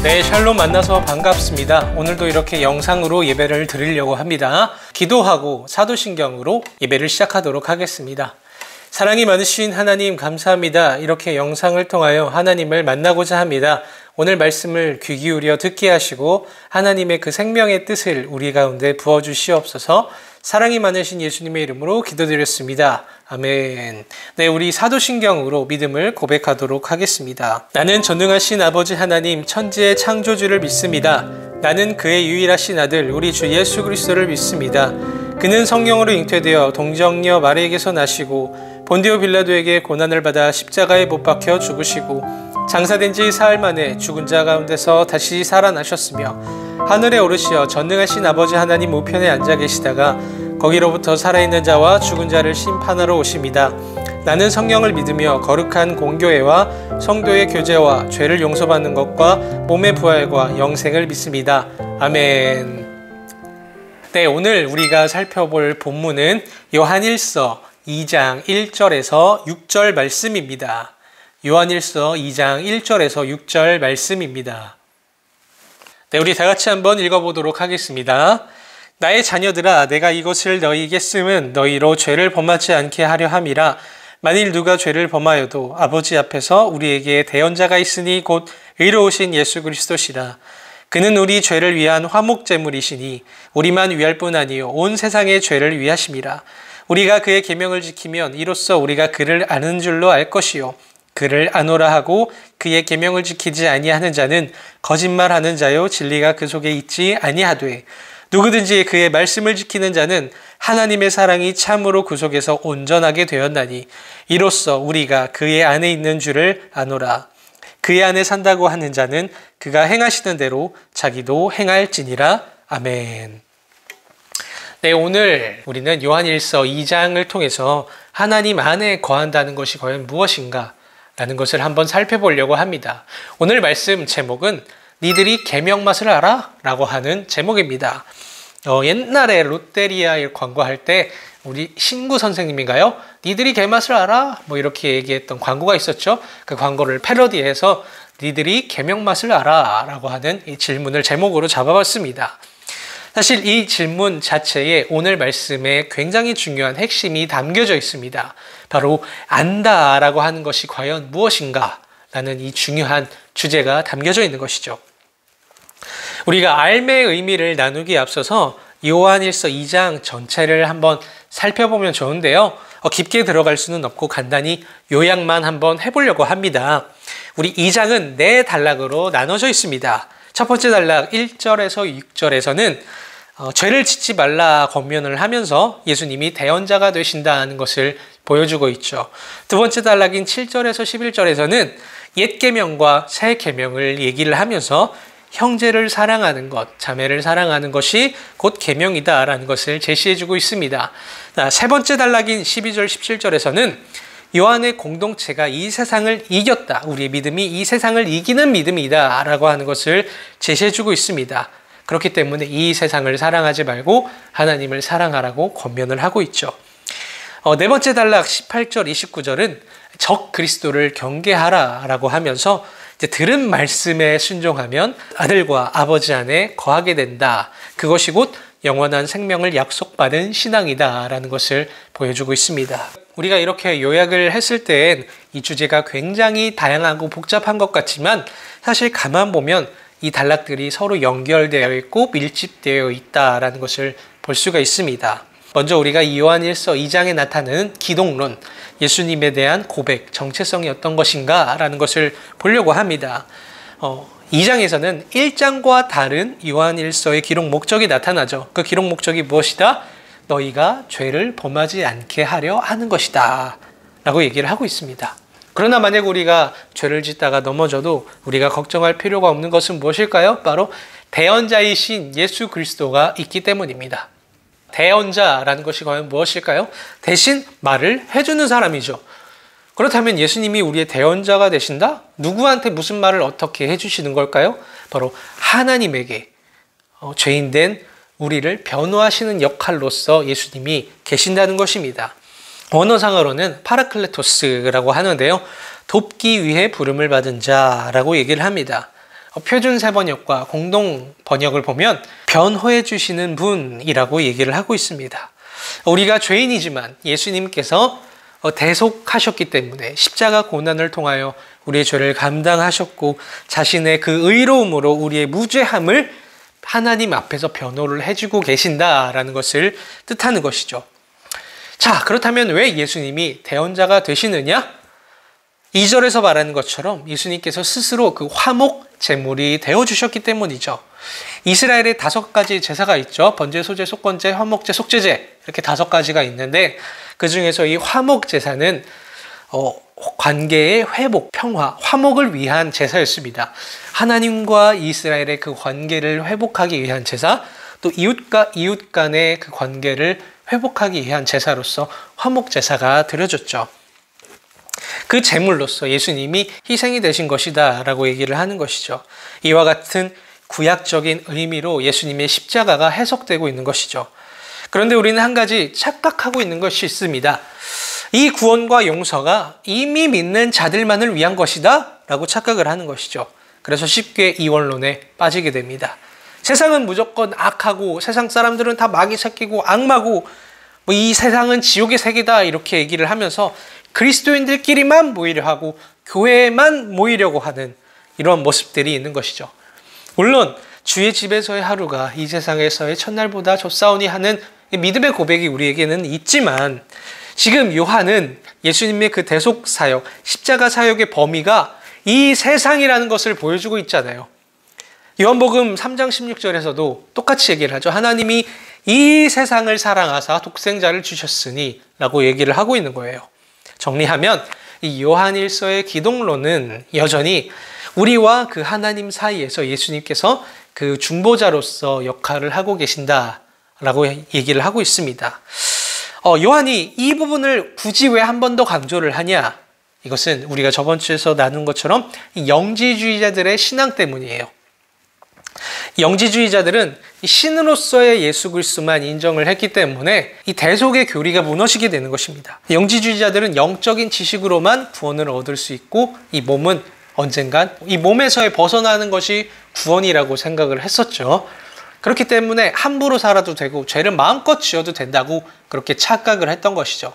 네, 샬롬 만나서 반갑습니다. 오늘도 이렇게 영상으로 예배를 드리려고 합니다. 기도하고 사도신경으로 예배를 시작하도록 하겠습니다. 사랑이 많으신 하나님 감사합니다. 이렇게 영상을 통하여 하나님을 만나고자 합니다. 오늘 말씀을 귀 기울여 듣게 하시고 하나님의 그 생명의 뜻을 우리 가운데 부어주시옵소서. 사랑이 많으신 예수님의 이름으로 기도드렸습니다. 아멘. 네, 우리 사도신경으로 믿음을 고백하도록 하겠습니다. 나는 전능하신 아버지 하나님 천지의 창조주를 믿습니다. 나는 그의 유일하신 아들 우리 주 예수 그리스도를 믿습니다. 그는 성령으로 잉태되어 동정녀 마리에게서 나시고 본디오 빌라도에게 고난을 받아 십자가에 못 박혀 죽으시고 장사된 지 사흘 만에 죽은 자 가운데서 다시 살아나셨으며 하늘에 오르시어 전능하신 아버지 하나님 우편에 앉아 계시다가 거기로부터 살아있는 자와 죽은 자를 심판하러 오십니다. 나는 성령을 믿으며 거룩한 공교회와 성도의 교제와 죄를 용서받는 것과 몸의 부활과 영생을 믿습니다. 아멘. 네, 오늘 우리가 살펴볼 본문은 요한일서 2장 1절에서 6절 말씀입니다. 요한일서 2장 1절에서 6절 말씀입니다. 네, 우리 다 같이 한번 읽어보도록 하겠습니다. 나의 자녀들아, 내가 이것을 너희에게 쓰면 너희로 죄를 범하지 않게 하려 함이라. 만일 누가 죄를 범하여도 아버지 앞에서 우리에게 대언자가 있으니 곧 의로우신 예수 그리스도시라. 그는 우리 죄를 위한 화목제물이시니 우리만 위할 뿐 아니요 온 세상의 죄를 위하심이라. 우리가 그의 계명을 지키면 이로써 우리가 그를 아는 줄로 알 것이요 그를 아노라 하고 그의 계명을 지키지 아니하는 자는 거짓말하는 자요 진리가 그 속에 있지 아니하되 누구든지 그의 말씀을 지키는 자는 하나님의 사랑이 참으로 그 속에서 온전하게 되었나니 이로써 우리가 그의 안에 있는 줄을 아노라. 그의 안에 산다고 하는 자는 그가 행하시는 대로 자기도 행할지니라. 아멘. 네, 오늘 우리는 요한일서 2장을 통해서 하나님 안에 거한다는 것이 과연 무엇인가 라는 것을 한번 살펴보려고 합니다. 오늘 말씀 제목은 니들이 계명 맛을 알아? 라고 하는 제목입니다. 옛날에 롯데리아 광고할 때 우리 신구 선생님인가요? 니들이 개맛을 알아? 뭐 이렇게 얘기했던 광고가 있었죠. 그 광고를 패러디해서 니들이 계명 맛을 알아? 라고 하는 이 질문을 제목으로 잡아봤습니다. 사실 이 질문 자체에 오늘 말씀에 굉장히 중요한 핵심이 담겨져 있습니다. 바로 안다 라고 하는 것이 과연 무엇인가 라는 이 중요한 주제가 담겨져 있는 것이죠. 우리가 알매의 의미를 나누기에 앞서서 요한일서 2장 전체를 한번 살펴보면 좋은데요. 깊게 들어갈 수는 없고 간단히 요약만 한번 해보려고 합니다. 우리 2장은 4단락으로 나눠져 있습니다. 첫 번째 단락 1절에서 6절에서는 죄를 짓지 말라 권면을 하면서 예수님이 대언자가 되신다는 것을 보여주고 있죠. 두 번째 단락인 7절에서 11절에서는 옛 계명과 새 계명을 얘기를 하면서 형제를 사랑하는 것, 자매를 사랑하는 것이 곧 계명이다라는 것을 제시해주고 있습니다. 세 번째 단락인 12절, 17절에서는 요한의 공동체가 이 세상을 이겼다. 우리의 믿음이 이 세상을 이기는 믿음이다 라고 하는 것을 제시해주고 있습니다. 그렇기 때문에 이 세상을 사랑하지 말고 하나님을 사랑하라고 권면을 하고 있죠. 네 번째 단락 18절, 29절은 적 그리스도를 경계하라 라고 하면서 이제 들은 말씀에 순종하면 아들과 아버지 안에 거하게 된다. 그것이 곧 영원한 생명을 약속받은 신앙이다 라는 것을 보여주고 있습니다. 우리가 이렇게 요약을 했을 땐 이 주제가 굉장히 다양하고 복잡한 것 같지만 사실 가만 보면 이 단락들이 서로 연결되어 있고 밀집되어 있다라는 것을 볼 수가 있습니다. 먼저 우리가 이 요한일서 2장에 나타나는 기독론, 예수님에 대한 고백, 정체성이 어떤 것인가 라는 것을 보려고 합니다. 2장에서는 1장과 다른 요한일서의 기록 목적이 나타나죠. 그 기록 목적이 무엇이다? 너희가 죄를 범하지 않게 하려 하는 것이다 라고 얘기를 하고 있습니다. 그러나 만약 우리가 죄를 짓다가 넘어져도 우리가 걱정할 필요가 없는 것은 무엇일까요? 바로 대언자이신 예수 그리스도가 있기 때문입니다. 대언자라는 것이 과연 무엇일까요? 대신 말을 해주는 사람이죠. 그렇다면 예수님이 우리의 대언자가 되신다? 누구한테 무슨 말을 어떻게 해주시는 걸까요? 바로 하나님에게 죄인된 우리를 변호하시는 역할로서 예수님이 계신다는 것입니다. 원어상으로는 파라클레토스라고 하는데요. 돕기 위해 부름을 받은 자라고 얘기를 합니다. 표준 세번역과 공동 번역을 보면 변호해 주시는 분이라고 얘기를 하고 있습니다. 우리가 죄인이지만 예수님께서 대속하셨기 때문에 십자가 고난을 통하여 우리의 죄를 감당하셨고 자신의 그 의로움으로 우리의 무죄함을 하나님 앞에서 변호를 해주고 계신다라는 것을 뜻하는 것이죠. 자, 그렇다면 왜 예수님이 대언자가 되시느냐? 2절에서 말하는 것처럼 예수님께서 스스로 그 화목 제물이 되어주셨기 때문이죠. 이스라엘에 5가지 제사가 있죠. 번제, 소제, 속건제, 화목제, 속죄제 이렇게 5가지가 있는데 그 중에서 이 화목 제사는 관계의 회복, 평화, 화목을 위한 제사였습니다. 하나님과 이스라엘의 그 관계를 회복하기 위한 제사, 또 이웃과 이웃 간의 그 관계를 회복하기 위한 제사로서 화목 제사가 드려졌죠. 그 제물로서 예수님이 희생이 되신 것이다 라고 얘기를 하는 것이죠. 이와 같은 구약적인 의미로 예수님의 십자가가 해석되고 있는 것이죠. 그런데 우리는 한 가지 착각하고 있는 것이 있습니다. 이 구원과 용서가 이미 믿는 자들만을 위한 것이다 라고 착각을 하는 것이죠. 그래서 쉽게 이원론에 빠지게 됩니다. 세상은 무조건 악하고 세상 사람들은 다 마귀 새끼고 악마고 이 세상은 지옥의 세계다 이렇게 얘기를 하면서 그리스도인들끼리만 모이려 하고 교회에만 모이려고 하는 이런 모습들이 있는 것이죠. 물론 주의 집에서의 하루가 이 세상에서의 첫날보다 좋사오니 하는 믿음의 고백이 우리에게는 있지만 지금 요한은 예수님의 그 대속 사역, 십자가 사역의 범위가 이 세상이라는 것을 보여주고 있잖아요. 요한복음 3장 16절에서도 똑같이 얘기를 하죠. 하나님이 이 세상을 사랑하사 독생자를 주셨으니 라고 얘기를 하고 있는 거예요. 정리하면 이 요한일서의 기독론은 여전히 우리와 그 하나님 사이에서 예수님께서 그 중보자로서 역할을 하고 계신다라고 얘기를 하고 있습니다. 요한이 이 부분을 굳이 왜 한 번 더 강조를 하냐? 이것은 우리가 저번 주에서 나눈 것처럼 영지주의자들의 신앙 때문이에요. 영지주의자들은 신으로서의 예수 그리스도만 인정을 했기 때문에 이 대속의 교리가 무너지게 되는 것입니다. 영지주의자들은 영적인 지식으로만 구원을 얻을 수 있고 이 몸은 언젠간 이 몸에서의 벗어나는 것이 구원이라고 생각을 했었죠. 그렇기 때문에 함부로 살아도 되고 죄를 마음껏 지어도 된다고 그렇게 착각을 했던 것이죠.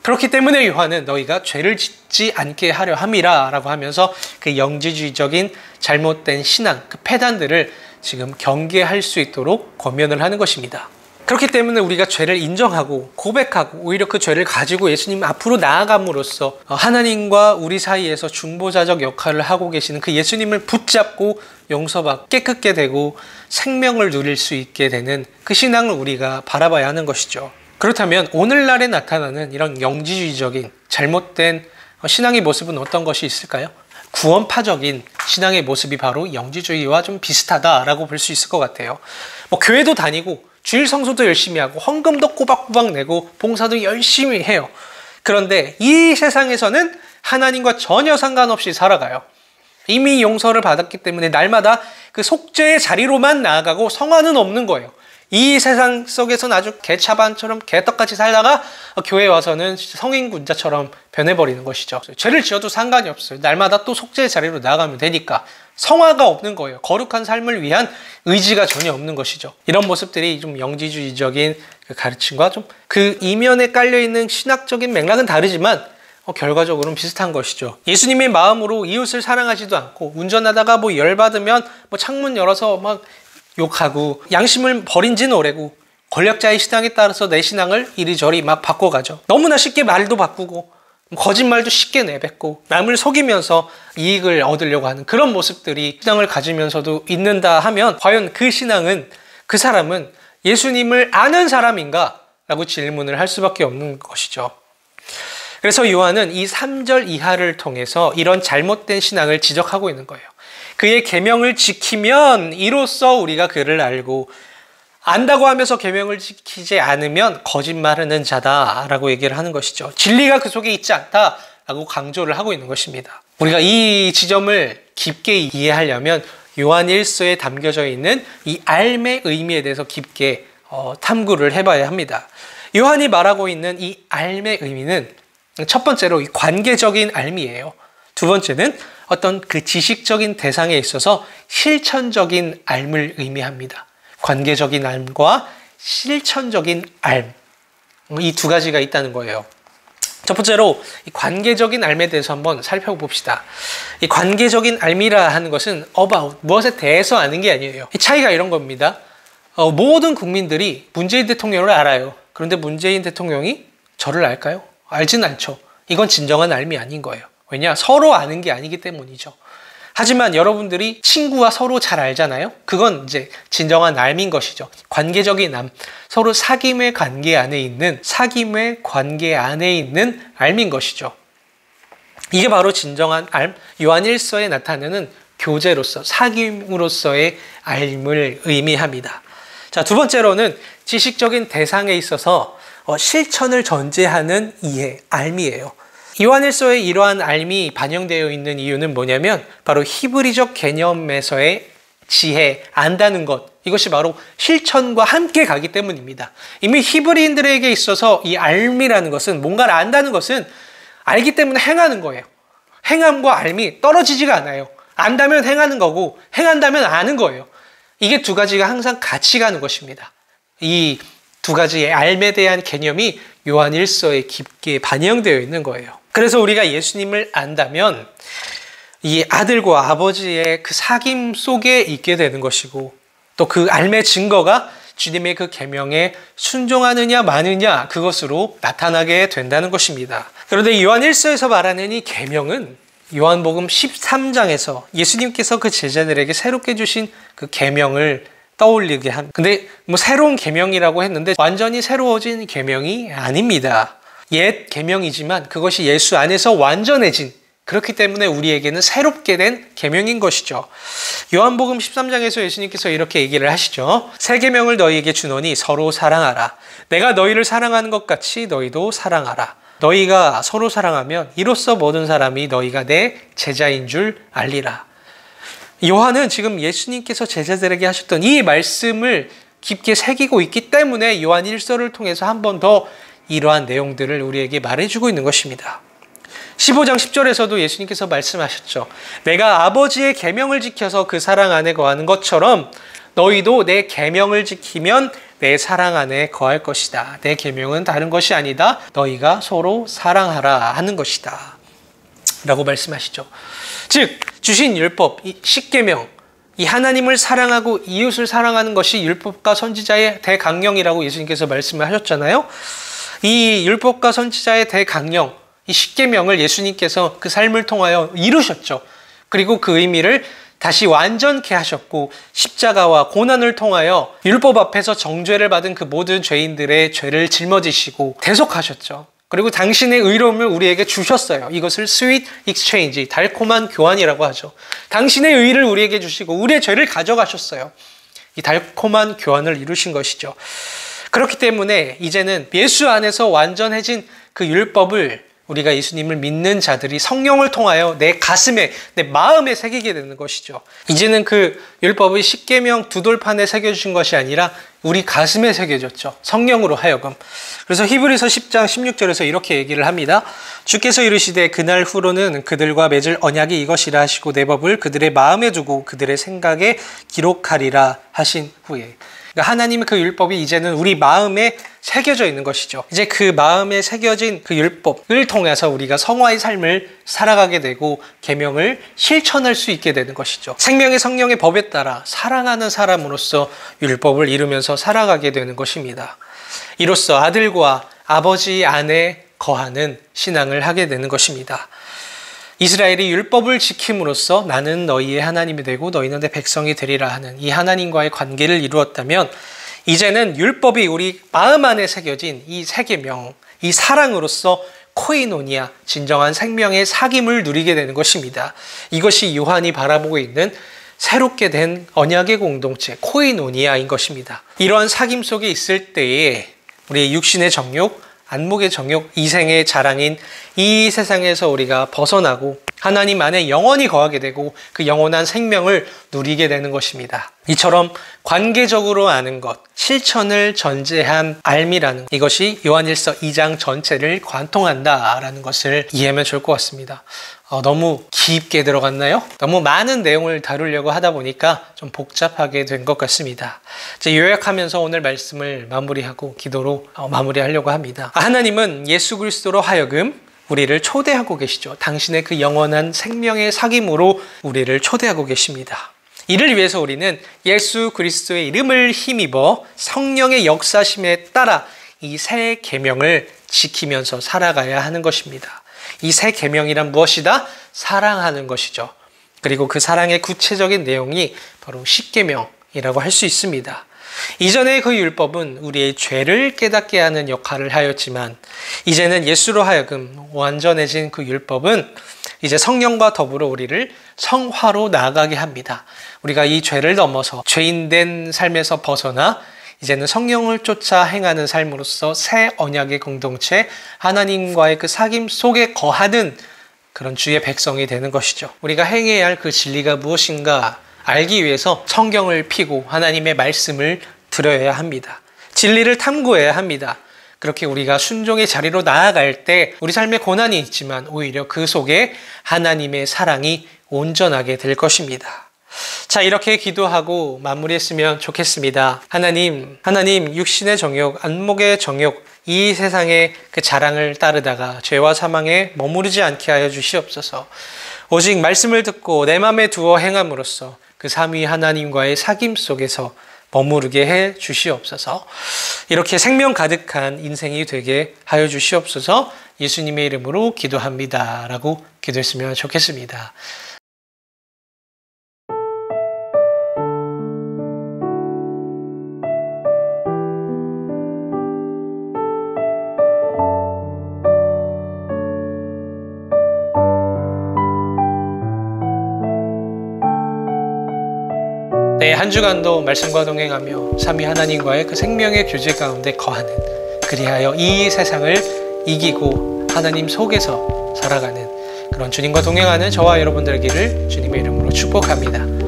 그렇기 때문에 요한은 너희가 죄를 짓지 않게 하려 함이라 라고 하면서 그 영지주의적인 잘못된 신앙, 그 폐단들을 지금 경계할 수 있도록 권면을 하는 것입니다. 그렇기 때문에 우리가 죄를 인정하고 고백하고 오히려 그 죄를 가지고 예수님 앞으로 나아감으로써 하나님과 우리 사이에서 중보자적 역할을 하고 계시는 그 예수님을 붙잡고 용서받고 깨끗게 되고 생명을 누릴 수 있게 되는 그 신앙을 우리가 바라봐야 하는 것이죠. 그렇다면 오늘날에 나타나는 이런 영지주의적인 잘못된 신앙의 모습은 어떤 것이 있을까요? 구원파적인 신앙의 모습이 바로 영지주의와 좀 비슷하다라고 볼 수 있을 것 같아요. 교회도 다니고 주일 성수도 열심히 하고 헌금도 꼬박꼬박 내고 봉사도 열심히 해요. 그런데 이 세상에서는 하나님과 전혀 상관없이 살아가요. 이미 용서를 받았기 때문에 날마다 그 속죄의 자리로만 나아가고 성화는 없는 거예요. 이 세상 속에서는 아주 개차반처럼 개떡같이 살다가 교회에 와서는 성인군자처럼 변해버리는 것이죠. 죄를 지어도 상관이 없어요. 날마다 또 속죄의 자리로 나아가면 되니까 성화가 없는 거예요. 거룩한 삶을 위한 의지가 전혀 없는 것이죠. 이런 모습들이 좀 영지주의적인 가르침과 좀 그 이면에 깔려있는 신학적인 맥락은 다르지만 결과적으로는 비슷한 것이죠. 예수님의 마음으로 이웃을 사랑하지도 않고 운전하다가 열받으면 창문 열어서 막 욕하고 양심을 버린 지는 오래고 권력자의 신앙에 따라서 내 신앙을 이리저리 막 바꿔가죠. 너무나 쉽게 말도 바꾸고 거짓말도 쉽게 내뱉고 남을 속이면서 이익을 얻으려고 하는 그런 모습들이 신앙을 가지면서도 있는다 하면 과연 그 신앙은 그 사람은 예수님을 아는 사람인가? 라고 질문을 할 수밖에 없는 것이죠. 그래서 요한은 이 3절 이하를 통해서 이런 잘못된 신앙을 지적하고 있는 거예요. 그의 계명을 지키면 이로써 우리가 그를 알고 안다고 하면서 계명을 지키지 않으면 거짓말하는 자다라고 얘기를 하는 것이죠. 진리가 그 속에 있지 않다라고 강조를 하고 있는 것입니다. 우리가 이 지점을 깊게 이해하려면 요한 1서에 담겨져 있는 이 알의 의미에 대해서 깊게 탐구를 해봐야 합니다. 요한이 말하고 있는 이 알의 의미는 첫 번째로 이 관계적인 알미예요. 두 번째는 어떤 그 지식적인 대상에 있어서 실천적인 알 의미합니다. 관계적인 알과 실천적인 알. 이 두 가지가 있다는 거예요. 첫 번째로 이 관계적인 알에 대해서 한번 살펴봅시다. 이 관계적인 알미라 하는 것은 about, 무엇에 대해서 아는 게 아니에요. 이 차이가 이런 겁니다. 모든 국민들이 문재인 대통령을 알아요. 그런데 문재인 대통령이 저를 알까요? 알진 않죠. 이건 진정한 알미 아닌 거예요. 왜냐? 서로 아는 게 아니기 때문이죠. 하지만 여러분들이 친구와 서로 잘 알잖아요. 그건 이제 진정한 알미인 것이죠. 관계적인 알, 서로 사귐의 관계 안에 있는 알미인 것이죠. 이게 바로 진정한 알, 요한 1서에 나타내는 교제로서, 사귐으로서의 알을 의미합니다. 자, 두 번째로는 지식적인 대상에 있어서 실천을 전제하는 이해, 알미예요. 요한 1서에 이러한 알미 반영되어 있는 이유는 뭐냐면 바로 히브리적 개념에서의 지혜, 안다는 것, 이것이 바로 실천과 함께 가기 때문입니다. 이미 히브리인들에게 있어서 이 알미라는 것은, 뭔가를 안다는 것은 알기 때문에 행하는 거예요. 행함과 알미 떨어지지가 않아요. 안다면 행하는 거고 행한다면 아는 거예요. 이게 두 가지가 항상 같이 가는 것입니다. 이 두 가지의 알에 대한 개념이 요한 1서에 깊게 반영되어 있는 거예요. 그래서 우리가 예수님을 안다면 이 아들과 아버지의 그 사귐 속에 있게 되는 것이고, 또 그 알의 증거가 주님의 그 계명에 순종하느냐 마느냐, 그것으로 나타나게 된다는 것입니다. 그런데 요한 1서에서 말하는 이 계명은 요한복음 13장에서 예수님께서 그 제자들에게 새롭게 주신 그 계명을 떠올리게 합니다. 근데 뭐 새로운 계명이라고 했는데 완전히 새로워진 계명이 아닙니다. 옛 계명이지만 그것이 예수 안에서 완전해진, 그렇기 때문에 우리에게는 새롭게 된 계명인 것이죠. 요한복음 13장에서 예수님께서 이렇게 얘기를 하시죠. 새 계명을 너희에게 주노니 서로 사랑하라. 내가 너희를 사랑하는 것 같이 너희도 사랑하라. 너희가 서로 사랑하면 이로써 모든 사람이 너희가 내 제자인 줄 알리라. 요한은 지금 예수님께서 제자들에게 하셨던 이 말씀을 깊게 새기고 있기 때문에 요한 1서를 통해서 한 번 더 이러한 내용들을 우리에게 말해주고 있는 것입니다. 15장 10절에서도 예수님께서 말씀하셨죠. 내가 아버지의 계명을 지켜서 그 사랑 안에 거하는 것처럼 너희도 내 계명을 지키면 내 사랑 안에 거할 것이다. 내 계명은 다른 것이 아니다. 너희가 서로 사랑하라 하는 것이다. 라고 말씀하시죠. 즉 주신 율법, 이 십계명, 이 하나님을 사랑하고 이웃을 사랑하는 것이 율법과 선지자의 대강령이라고 예수님께서 말씀을 하셨잖아요. 이 율법과 선지자의 대강령, 이 십계명을 예수님께서 그 삶을 통하여 이루셨죠. 그리고 그 의미를 다시 완전케 하셨고, 십자가와 고난을 통하여 율법 앞에서 정죄를 받은 그 모든 죄인들의 죄를 짊어지시고 대속하셨죠. 그리고 당신의 의로움을 우리에게 주셨어요. 이것을 sweet exchange, 달콤한 교환이라고 하죠. 당신의 의를 우리에게 주시고 우리의 죄를 가져가셨어요. 이 달콤한 교환을 이루신 것이죠. 그렇기 때문에 이제는 예수 안에서 완전해진 그 율법을 우리가 예수님을 믿는 자들이 성령을 통하여 내 가슴에, 내 마음에 새기게 되는 것이죠. 이제는 그 율법의 십계명 두 돌판에 새겨주신 것이 아니라 우리 가슴에 새겨졌죠. 성령으로 하여금. 그래서 히브리서 10장 16절에서 이렇게 얘기를 합니다. 주께서 이르시되 그날 후로는 그들과 맺을 언약이 이것이라 하시고 내 법을 그들의 마음에 두고 그들의 생각에 기록하리라 하신 후에. 그러니까 하나님의 그 율법이 이제는 우리 마음에 새겨져 있는 것이죠. 이제 그 마음에 새겨진 그 율법을 통해서 우리가 성화의 삶을 살아가게 되고 계명을 실천할 수 있게 되는 것이죠. 생명의 성령의 법에 따라 사랑하는 사람으로서 율법을 이루면서 살아가게 되는 것입니다. 이로써 아들과 아버지 안에 거하는 신앙을 하게 되는 것입니다. 이스라엘이 율법을 지킴으로써 나는 너희의 하나님이 되고 너희는 내 백성이 되리라 하는 이 하나님과의 관계를 이루었다면, 이제는 율법이 우리 마음 안에 새겨진 이 새 계명, 이 사랑으로서 코이노니아, 진정한 생명의 사귐을 누리게 되는 것입니다. 이것이 요한이 바라보고 있는 새롭게 된 언약의 공동체, 코이노니아인 것입니다. 이러한 사귐 속에 있을 때에 우리의 육신의 정욕, 안목의 정욕, 이생의 자랑인 이 세상에서 우리가 벗어나고 하나님 안에 영원히 거하게 되고 그 영원한 생명을 누리게 되는 것입니다. 이처럼 관계적으로 아는 것, 실천을 전제한 알미라는 이것이 요한일서 2장 전체를 관통한다라는 것을 이해하면 좋을 것 같습니다. 너무 깊게 들어갔나요? 너무 많은 내용을 다루려고 하다 보니까 좀 복잡하게 된 것 같습니다. 이제 요약하면서 오늘 말씀을 마무리하고 기도로 마무리하려고 합니다. 하나님은 예수 그리스도로 하여금 우리를 초대하고 계시죠. 당신의 그 영원한 생명의 사귐으로 우리를 초대하고 계십니다. 이를 위해서 우리는 예수 그리스도의 이름을 힘입어 성령의 역사심에 따라 이 새 계명을 지키면서 살아가야 하는 것입니다. 이 새 계명이란 무엇이다? 사랑하는 것이죠. 그리고 그 사랑의 구체적인 내용이 바로 십계명이라고 할 수 있습니다. 이전의 그 율법은 우리의 죄를 깨닫게 하는 역할을 하였지만 이제는 예수로 하여금 완전해진 그 율법은 이제 성령과 더불어 우리를 성화로 나아가게 합니다. 우리가 이 죄를 넘어서 죄인된 삶에서 벗어나 이제는 성령을 쫓아 행하는 삶으로써 새 언약의 공동체, 하나님과의 그 사귐 속에 거하는 그런 주의 백성이 되는 것이죠. 우리가 행해야 할 그 진리가 무엇인가 알기 위해서 성경을 피고 하나님의 말씀을 들어야 합니다. 진리를 탐구해야 합니다. 그렇게 우리가 순종의 자리로 나아갈 때 우리 삶에 고난이 있지만 오히려 그 속에 하나님의 사랑이 온전하게 될 것입니다. 자, 이렇게 기도하고 마무리했으면 좋겠습니다. 하나님, 육신의 정욕, 안목의 정욕, 이 세상의 그 자랑을 따르다가 죄와 사망에 머무르지 않게 하여 주시옵소서. 오직 말씀을 듣고 내 맘에 두어 행함으로써 그 삼위 하나님과의 사귐 속에서 머무르게 해 주시옵소서. 이렇게 생명 가득한 인생이 되게 하여 주시옵소서. 예수님의 이름으로 기도합니다. 라고 기도했으면 좋겠습니다. 네, 한 주간도 말씀과 동행하며 삼위 하나님과의 그 생명의 교제 가운데 거하는, 그리하여 이 세상을 이기고 하나님 속에서 살아가는 그런 주님과 동행하는 저와 여러분들 되기를 주님의 이름으로 축복합니다.